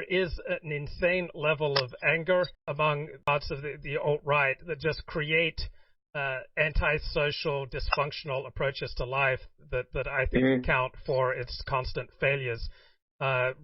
is an insane level of anger among parts of the alt-right that just create antisocial, dysfunctional approaches to life that I think account for its constant failures.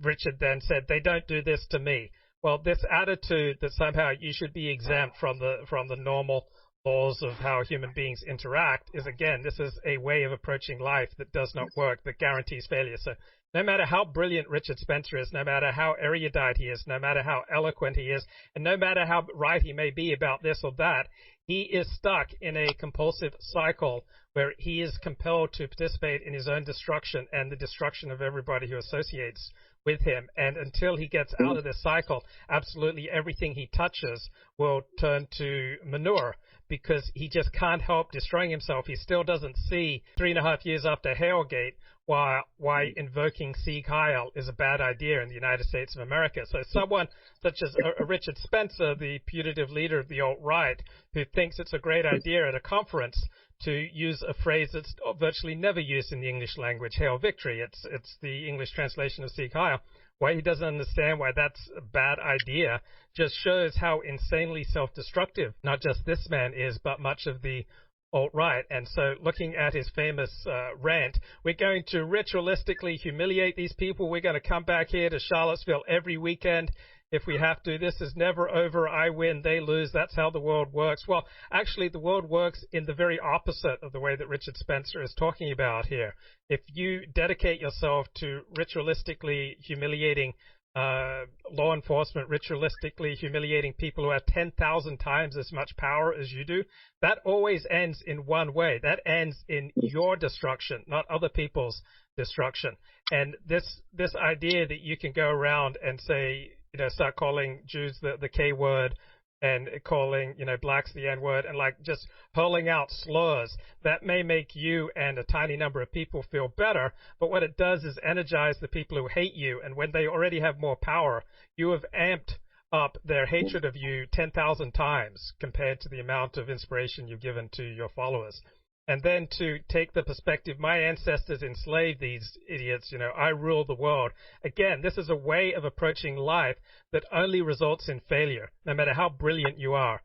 Richard then said, "They don't do this to me." Well, this attitude that somehow you should be exempt from the normal laws of how human beings interact is, again, this is a way of approaching life that does not work, that guarantees failure. So no matter how brilliant Richard Spencer is, no matter how erudite he is, no matter how eloquent he is, and no matter how right he may be about this or that, he is stuck in a compulsive cycle where he is compelled to participate in his own destruction and the destruction of everybody who associates with him. And until he gets out of this cycle, absolutely everything he touches will turn to manure, because he just can't help destroying himself. He still doesn't see 3.5 years after Hailgate why invoking Sieg Heil is a bad idea in the United States of America. So someone such as a Richard Spencer, the putative leader of the alt-right, who thinks it's a great idea at a conference to use a phrase that's virtually never used in the English language, Hail Victory. It's the English translation of Sieg Heil. Why he doesn't understand why that's a bad idea just shows how insanely self-destructive not just this man is, but much of the alt-right. And so looking at his famous rant, we're going to ritualistically humiliate these people. We're going to come back here to Charlottesville every weekend if we have to. This is never over. I win, they lose. That's how the world works. Well, actually, the world works in the very opposite of the way that Richard Spencer is talking about here. If you dedicate yourself to ritualistically humiliating law enforcement, ritualistically humiliating people who have 10,000 times as much power as you do, that always ends in one way. That ends in your destruction, not other people's destruction. And this idea that you can go around and say, start calling Jews the K word and calling, blacks the N word and just hurling out slurs, that may make you and a tiny number of people feel better. But what it does is energize the people who hate you. And when they already have more power, you have amped up their hatred of you 10,000 times compared to the amount of inspiration you've given to your followers. And then to take the perspective, my ancestors enslaved these idiots, I rule the world. Again, this is a way of approaching life that only results in failure, no matter how brilliant you are.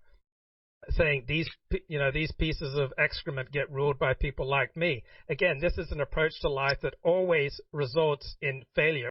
Saying these pieces of excrement get ruled by people like me. Again, this is an approach to life that always results in failure.